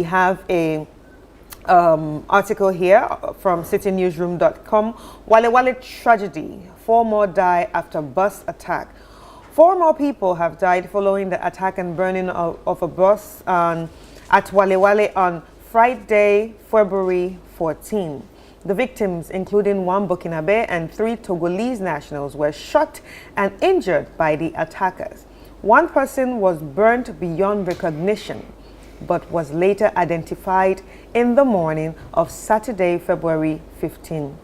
We have a article here from citynewsroom.com. Walewale tragedy. 4 more die after bus attack. 4 more people have died following the attack and burning of a bus at Walewale on Friday, February 14. The victims, including 1 Burkinabe and 3 Togolese nationals, were shot and injured by the attackers. 1 person was burnt beyond recognition, but was later identified in the morning of Saturday, February 15.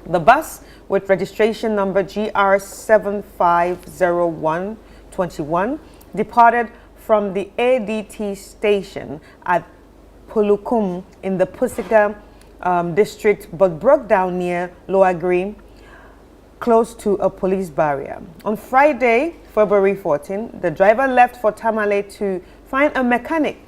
The bus, with registration number GR750121, departed from the ADT station at Pulukum in the Pusiga district, but broke down near Lower Green, close to a police barrier. On Friday, February 14, the driver left for Tamale to find a mechanic,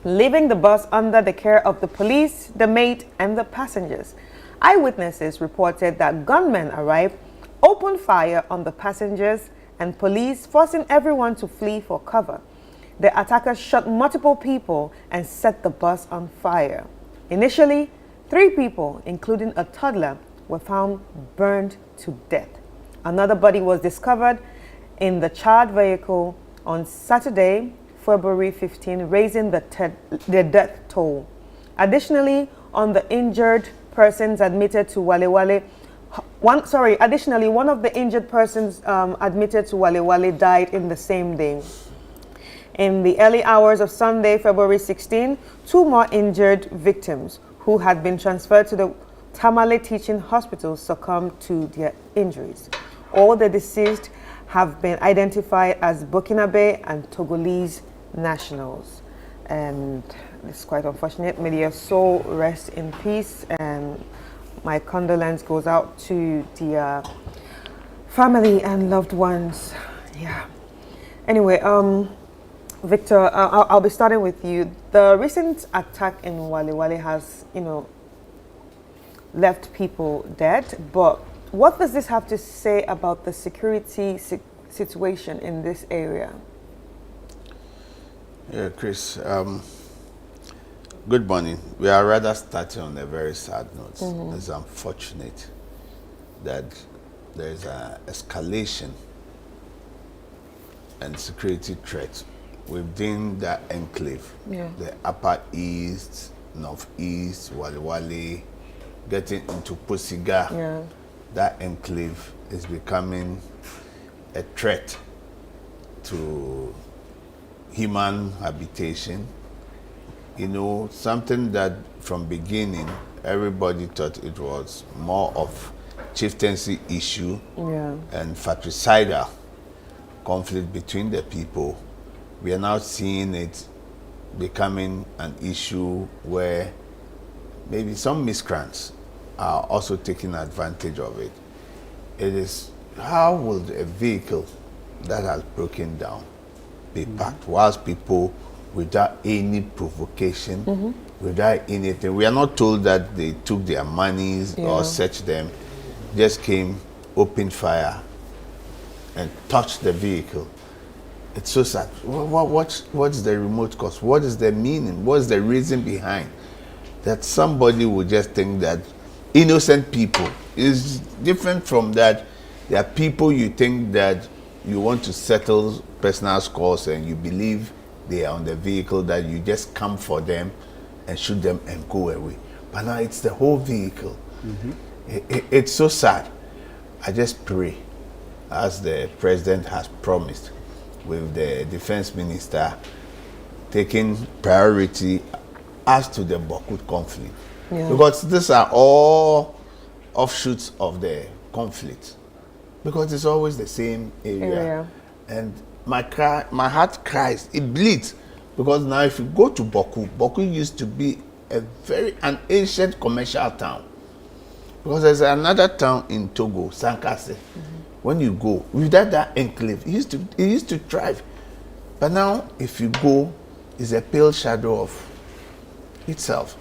leaving the bus under the care of the police, the mate, and the passengers. Eyewitnesses reported that gunmen arrived, opened fire on the passengers and police, forcing everyone to flee for cover. The attackers shot multiple people and set the bus on fire. Initially, 3 people, including a toddler, were found burned to death. Another body was discovered in the charred vehicle on Saturday, February 15, raising the death toll. Additionally, on the injured persons admitted to Walewale, additionally, one of the injured persons admitted to Walewale died in the same day. In the early hours of Sunday, February 16, 2 more injured victims who had been transferred to the Tamale Teaching Hospital succumbed to their injuries. All the deceased have been identified as Burkinabe and Togolese nationals. And it's quite unfortunate. May their soul rest in peace, and my condolence goes out to their family and loved ones. Yeah. Anyway, Victor, I'll be starting with you. The recent attack in Walewale has, left people dead, but what does this have to say about the security situation in this area? Yeah, Chris, good morning. We are rather starting on a very sad note. It's unfortunate that there is an escalation and security threat within that enclave, the Upper East, Northeast, Walewale, getting into Pusiga. That enclave is becoming a threat to human habitation. Something that from beginning everybody thought it was more of chieftaincy issue and fratricidal conflict between the people. We are now seeing it becoming an issue where maybe some miscreants are also taking advantage of it. It is, how will a vehicle that has broken down be parked whilst people, without any provocation, without anything, we are not told that they took their monies or searched them, just came, opened fire and touched the vehicle. It's so sad. What's the remote cause? What is the meaning? What's the reason behind that somebody would just think that innocent people is different from that? There are people you think that you want to settle personal scores and you believe they are on the vehicle, that you just come for them and shoot them and go away. But now it's the whole vehicle. It's so sad. I just pray, as the president has promised, with the defense minister taking priority as to the Bokut conflict. Because these are all offshoots of the conflict. Because it's always the same area. And my heart cries, it bleeds. Because now if you go to Boku used to be an ancient commercial town. Because there's another town in Togo, Sankase. When you go, without that enclave, it used to thrive. But now, if you go, it's a pale shadow of itself.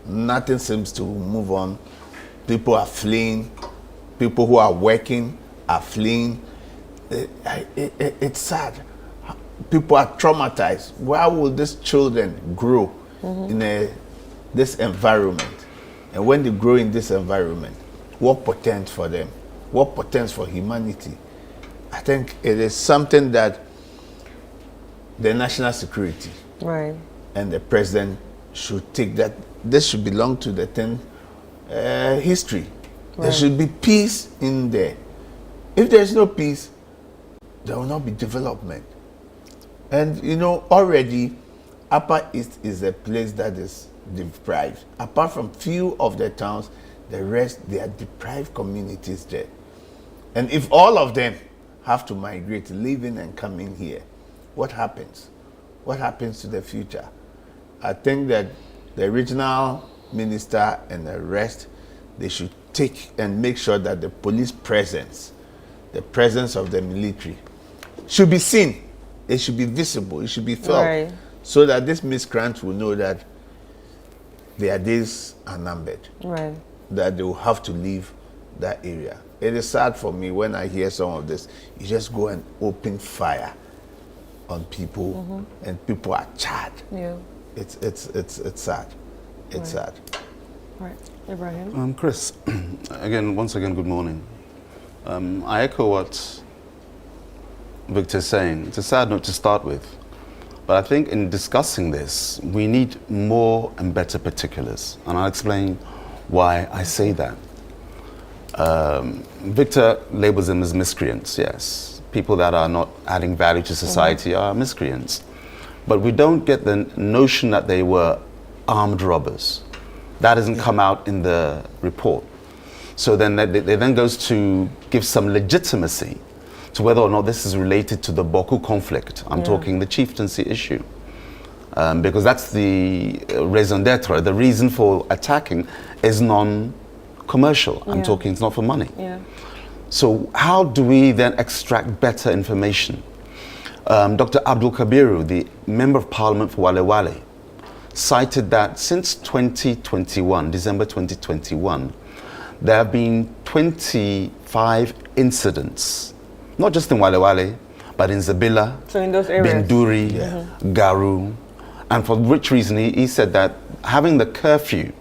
Nothing seems to move on. People are fleeing. People who are working are fleeing. It's sad. People are traumatized. Where will these children grow in this environment, and when they grow in this environment, what portends for them? What portends for humanity? I think it is something that the national security and the president should take, that this should belong to the 10th history. There should be peace in there. If there is no peace, there will not be development. And you know, already Upper East is a place that is deprived. Apart from few of the towns, the rest, they are deprived communities there. And if all of them have to migrate, live in and come in here, what happens? What happens to the future? I think that the regional minister and the rest, they should take and make sure that the police presence, the presence of the military, should be seen. It should be visible. It should be felt, so that these miscreants will know that their days are numbered. That they will have to leave that area. It is sad for me when I hear some of this. You just go and open fire on people, and people are charred. It's sad. It's sad. Right, Ibrahim. Chris, once again, good morning. I echo what Victor's saying. It's a sad note to start with, but I think in discussing this, we need more and better particulars, and I'll explain why I say that. Victor labels them as miscreants, yes. People that are not adding value to society are miscreants. But we don't get the notion that they were armed robbers. That doesn't come out in the report. So then they then goes to give some legitimacy to whether or not this is related to the Boku conflict. I'm talking the chieftaincy issue. Because that's the raison d'etre. The reason for attacking is non-commercial. I'm talking, it's not for money. So how do we then extract better information? Dr. Abdul Kabiru, the Member of Parliament for Walewale, cited that since 2021, December 2021, there have been 25 incidents, not just in Walewale, but in Zabila, so in those areas, Binduri, Garu, and for which reason he said that having the curfew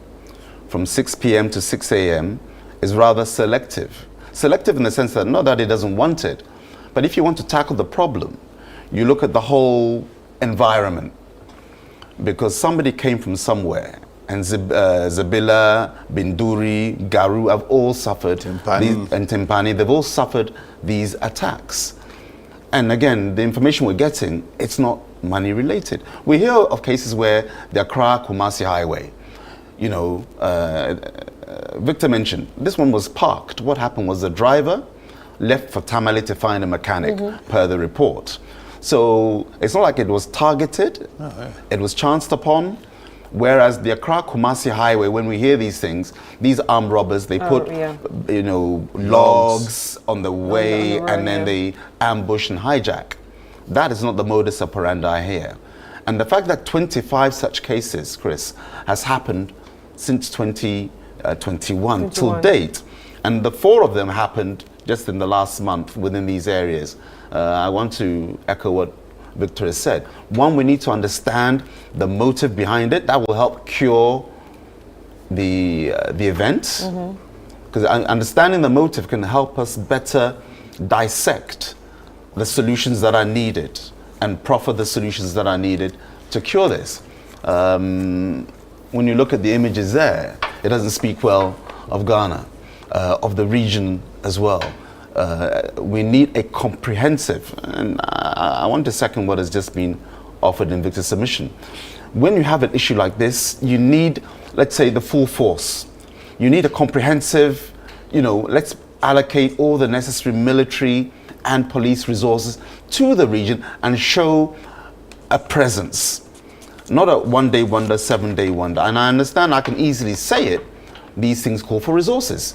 from 6 p.m. to 6 a.m. is rather selective. Selective in the sense that not that he doesn't want it, but if you want to tackle the problem, you look at the whole environment. Because somebody came from somewhere, and Zabila, Binduri, Garu have all suffered, and Timpani, they've all suffered these attacks. And again, the information we're getting, it's not money related. We hear of cases where the Accra-Kumasi highway, you know, Victor mentioned, this one was parked. What happened was the driver left for Tamale to find a mechanic, per the report. So it's not like it was targeted, it was chanced upon. Whereas the Accra-Kumasi highway, when we hear these things, these armed robbers, they put, you know, logs on the way, on the road, and then they ambush and hijack. That is not the modus operandi here. And the fact that 25 such cases, Chris, has happened since 2021 till date, and the 4 of them happened just in the last month within these areas. I want to echo what Victor has said. One, we need to understand the motive behind it. That will help cure the event. Because understanding the motive can help us better dissect the solutions that are needed and proffer the solutions that are needed to cure this. When you look at the images there, it doesn't speak well of Ghana, of the region as well. We need a comprehensive, and I want to second what has just been offered in Victor's submission. When you have an issue like this, you need, let's say, the full force. You need a comprehensive, you know, let's allocate all the necessary military and police resources to the region and show a presence. Not a one-day wonder, 7-day wonder. And I understand, I can easily say it, these things call for resources.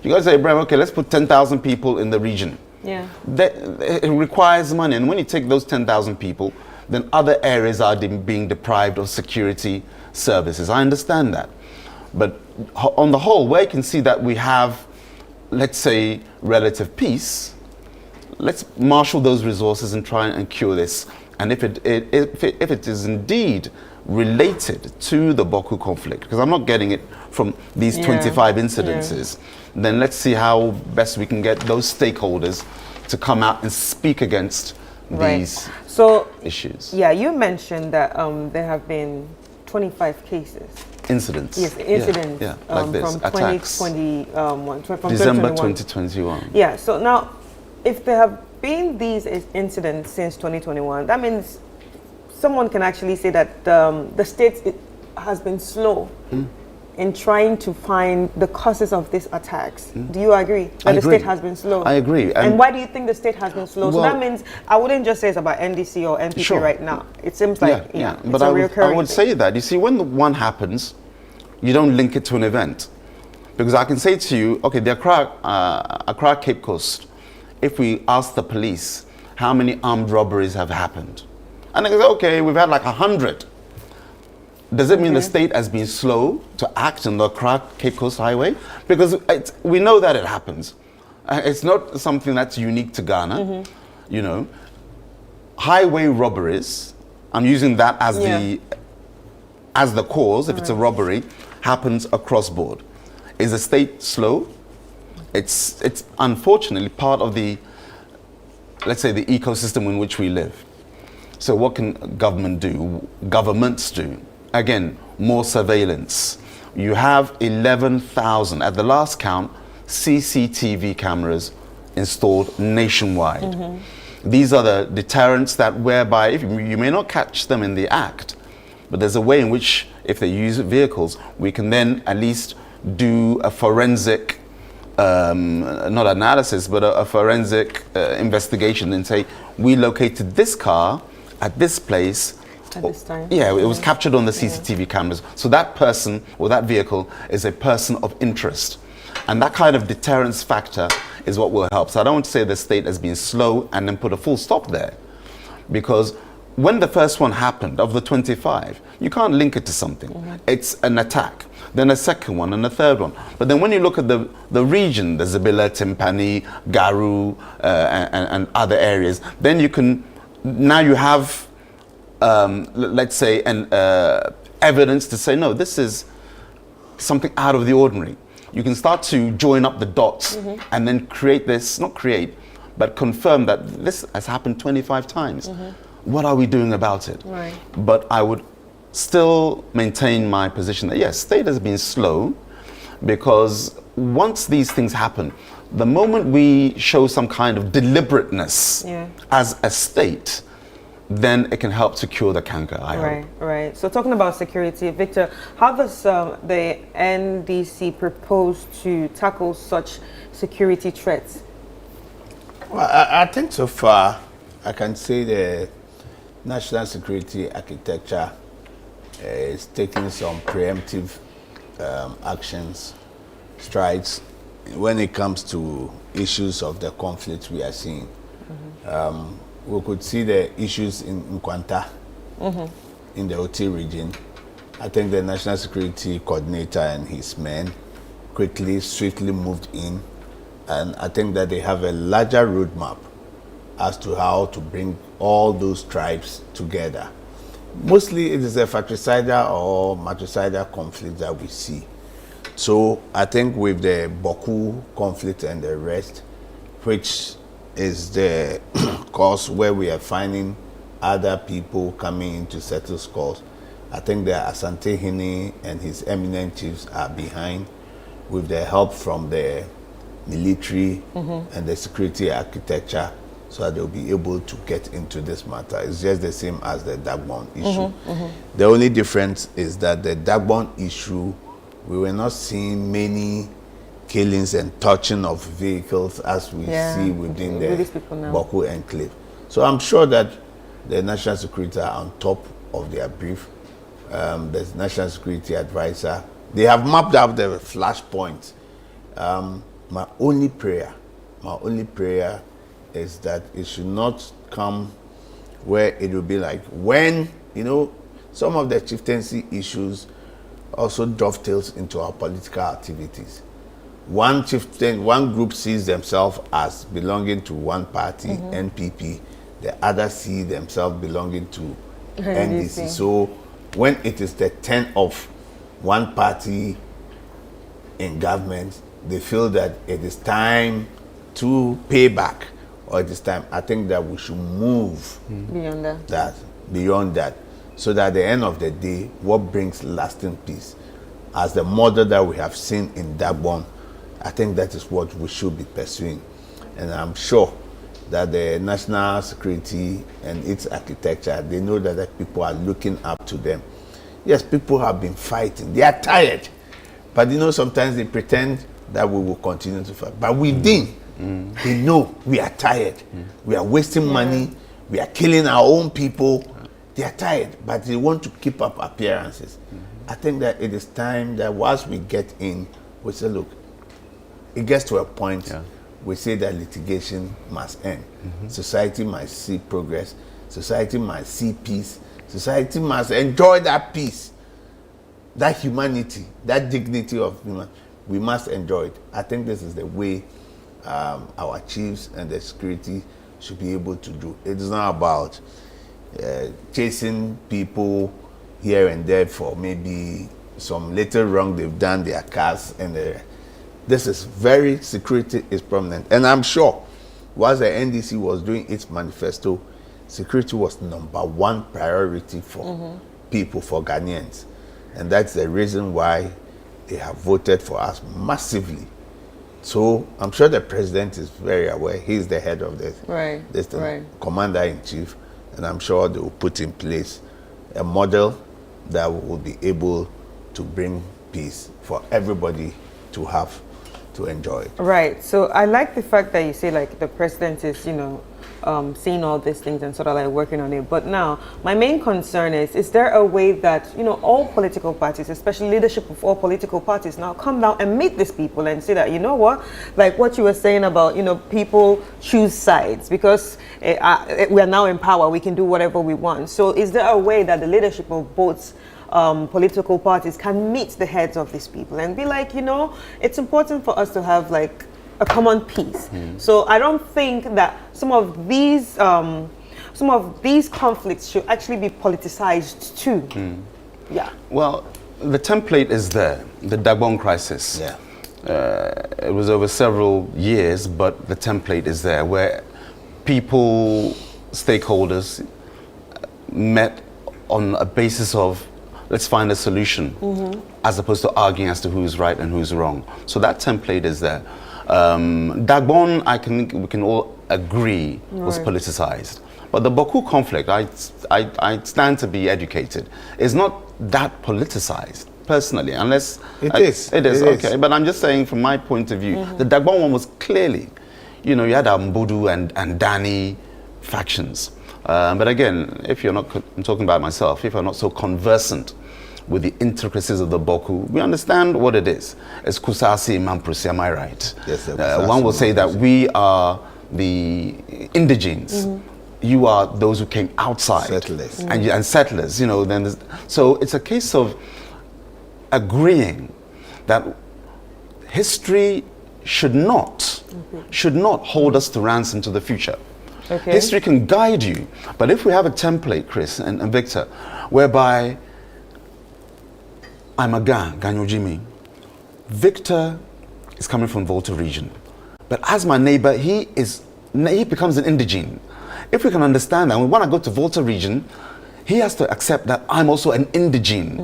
You guys say, Ibrahim, okay, let's put 10,000 people in the region. It requires money. And when you take those 10,000 people, then other areas are being deprived of security services. I understand that. But on the whole, where you can see that we have, let's say, relative peace, let's marshal those resources and try and cure this. And if it is indeed related to the Boku conflict, because I'm not getting it from these 25 incidences, then let's see how best we can get those stakeholders to come out and speak against these issues. Yeah, you mentioned that there have been 25 cases. Incidents. Yes, incidents. Yeah, like this, from attacks. 2021, from December 2021. 2021. Yeah, so now, if there have been these incidents since 2021, that means someone can actually say that the state has been slow in trying to find the causes of these attacks. Do you agree that the state has been slow? I agree. And why do you think the state has been slow? Well, so that means I wouldn't just say it's about NDC or NPP right now. It seems like it's but a I would say that, you see, when the one happens, you don't link it to an event. Because I can say to you, okay, the Accra Cape Coast, if we ask the police how many armed robberies have happened, and they say, okay, we've had like 100. Does it mean the state has been slow to act on the Accra Cape Coast Highway? Because we know that it happens. It's not something that's unique to Ghana. You know, highway robberies, I'm using that as the cause, if it's a robbery, happens across board. Is the state slow? It's unfortunately part of the, let's say, the ecosystem in which we live. So what can governments do? Again, more surveillance. You have 11,000, at the last count, CCTV cameras installed nationwide. These are the deterrents that whereby you may not catch them in the act, but there's a way in which, if they use vehicles, we can then at least do a forensic, not analysis, but a forensic investigation and say, we located this car at this place. At this time. Yeah, it was captured on the CCTV cameras. So that person or that vehicle is a person of interest. And that kind of deterrence factor is what will help. So I don't want to say the state has been slow and then put a full stop there. Because when the first one happened, of the 25, you can't link it to something. It's an attack. Then a second one and a third one. But then when you look at the region, the Zabila, Timpani, Garu, and other areas, then you can, now you have, let's say, evidence to say, no, this is something out of the ordinary. You can start to join up the dots and then create this, not create, but confirm that this has happened 25 times. What are we doing about it? Right. But I would still maintain my position that, yes, state has been slow, because once these things happen, the moment we show some kind of deliberateness as a state, then it can help to cure the canker, I hope. Right. So talking about security, Victor, how does the NDC propose to tackle such security threats? Well, I think so far, I can say the national security architecture is taking some preemptive actions, strides, when it comes to issues of the conflict we are seeing. We could see the issues in Nkwanta, in the OT region. I think the National Security Coordinator and his men swiftly moved in, and I think that they have a larger roadmap as to how to bring all those tribes together. Mostly it is a fratricidal or matricidal conflict that we see. So I think with the Boku conflict and the rest, which is the cause where we are finding other people coming in to settle scores, I think the Asante Hini and his eminent chiefs are behind, with the help from the military and the security architecture, so that they'll be able to get into this matter. It's just the same as the Dagbon issue. The only difference is that the Dagbon issue, we were not seeing many killings and touching of vehicles as we see within the Boku enclave. So I'm sure that the National Security are on top of their brief. The National Security Advisor, they have mapped out the flashpoints. My only prayer is that it should not come where it will be like when, some of the chieftaincy issues also dovetails into our political activities. One chieftain, one group sees themselves as belonging to one party, NPP. The other see themselves belonging to NDC. So when it is the turn of one party in government, they feel that it is time to pay back, or it is time. I think that we should move beyond that, so that at the end of the day, what brings lasting peace, as the model that we have seen in Dagbon, I think that is what we should be pursuing. And I'm sure that the national security and its architecture, they know that the people are looking up to them. Yes, people have been fighting. They are tired. But you know, sometimes they pretend that we will continue to fight. But within, they know we are tired. We are wasting money. We are killing our own people. They are tired, but they want to keep up appearances. I think that it is time that once we get in, we say, look, it gets to a point, we say that litigation must end. Society must see progress. Society must see peace. Society must enjoy that peace, that humanity, that dignity of human. We must enjoy it. I think this is the way our chiefs and the security should be able to do. It is not about chasing people here and there for maybe some little wrong they've done, their cars, and this is very, security is prominent. And I'm sure whilst the NDC was doing its manifesto, security was #1 priority for people, for Ghanaians. And that's the reason why they have voted for us massively. So I'm sure the president is very aware. He's the head of this, commander-in-chief, and I'm sure they will put in place a model that will be able to bring peace for everybody to have, to enjoy. Right. So I like the fact that you say like the president is, you know, seeing all these things and sort of like working on it. But now my main concern is there a way that, you know, all political parties, especially leadership of all political parties, now come down and meet these people and say that, you know what, like what you were saying about, you know, people choose sides because we are now in power, we can do whatever we want. So is there a way that the leadership of both political parties can meet the heads of these people and be like, you know, it's important for us to have like a common peace. So I don't think that some of these conflicts should actually be politicized too. Yeah. Well, the template is there. The Dagbon crisis. Yeah. It was over several years, but the template is there where people, stakeholders, met on a basis of let's find a solution, as opposed to arguing as to who's right and who's wrong. So that template is there. Dagbon, we can all agree, was politicized. But the Boku conflict, I stand to be educated, is not that politicized, personally, unless... It is. It is, okay. But I'm just saying from my point of view, the Dagbon one was clearly, you know, you had Mbudu and Dani factions. But again, if you're not, I'm talking about myself, if you're not so conversant with the intricacies of the Boku, we understand what it is. It's Kusasi Mamprisi, am I right? Yes, one will say that we are the indigenes. You are those who came outside. Settlers. And settlers, you know. So it's a case of agreeing that history should not hold us to ransom to the future. Okay. History can guide you, but if we have a template, Chris and Victor, whereby I'm a Ganyo Jimmy, Victor is coming from Volta region, but as my neighbor, he becomes an indigene. If we can understand that, when I go to Volta region, he has to accept that I'm also an indigene.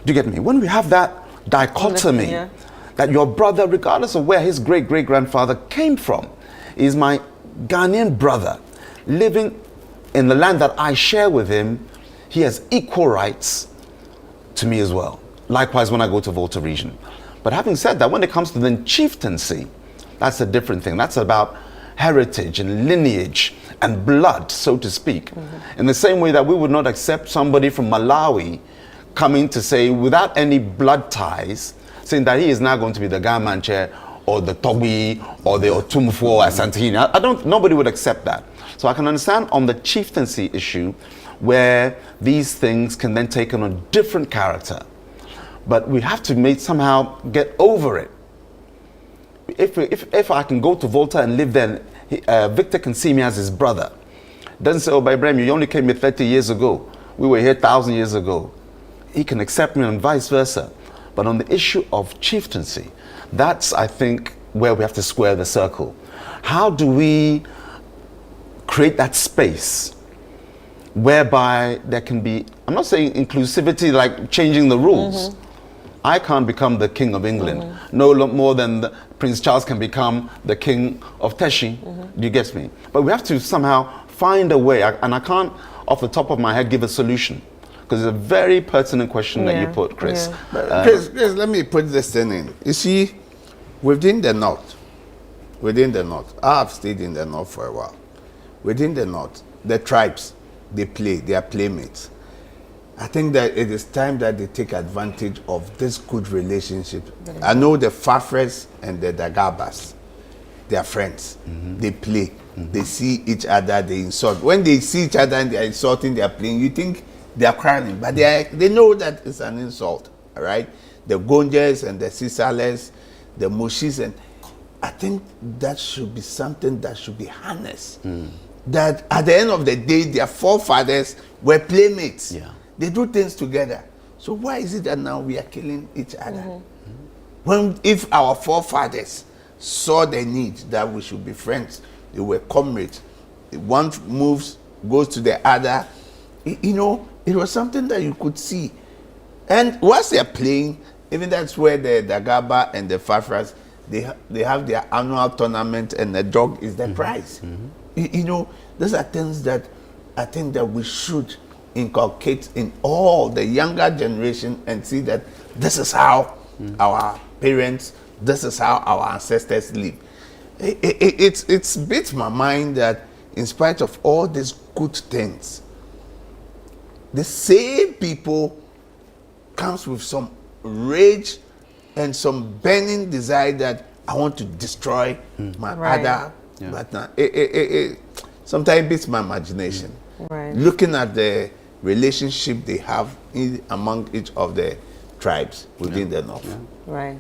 Do you get me? When we have that dichotomy, that your brother, regardless of where his great-great-grandfather came from, is my Ghanaian brother living in the land that I share with him, he has equal rights to me as well. Likewise, when I go to Volta region. But having said that, when it comes to the chieftaincy, that's a different thing. That's about heritage and lineage and blood, so to speak. In the same way that we would not accept somebody from Malawi coming to say, without any blood ties, saying that he is now going to be the Gamanche or the Togi or the Otumfo or Asantehene. Nobody would accept that. So I can understand on the chieftaincy issue where these things can then take on a different character. But we have to somehow get over it. If I can go to Volta and live there, Victor can see me as his brother. Doesn't say, oh, by Ibrahim, you only came here 30 years ago. We were here 1,000 years ago. he can accept me and vice versa. But on the issue of chieftaincy, that's, I think, where we have to square the circle. How do we create that space whereby there can be, I'm not saying inclusivity like changing the rules. I can't become the King of England, no more than Prince Charles can become the King of Teshi. You get me? But we have to somehow find a way, and I can't, off the top of my head, give a solution. Because it's a very pertinent question that you put, Chris. Chris, let me put this thing in. You see, within the North, I have stayed in the North for a while. Within the North, the tribes, they are playmates. I think that it is time that they take advantage of this good relationship. I know the Fafres and the Dagabas, they are friends. They play. They see each other, they insult. When they see each other and they are insulting, they are playing, you think they are crying, but they know that it's an insult, all right? The Gonjas and the Sisales, the Mushis, and I think that should be something that should be harnessed. That at the end of the day, their forefathers were playmates. They do things together. So why is it that now we are killing each other? When, if our forefathers saw the need that we should be friends, they were comrades. One moves, goes to the other. You know, it was something that you could see. And once they're playing, even that's where the Dagaba and the Fafras, they have their annual tournament, and the dog is the prize. You know, those are things that I think that we should inculcate in all the younger generation and see that this is how our parents, this is how our ancestors live. It's beats my mind that in spite of all these good things, the same people comes with some rage and some burning desire that I want to destroy my other. But it sometimes beats my imagination. Looking at the relationship they have among each of the tribes within the North. Right.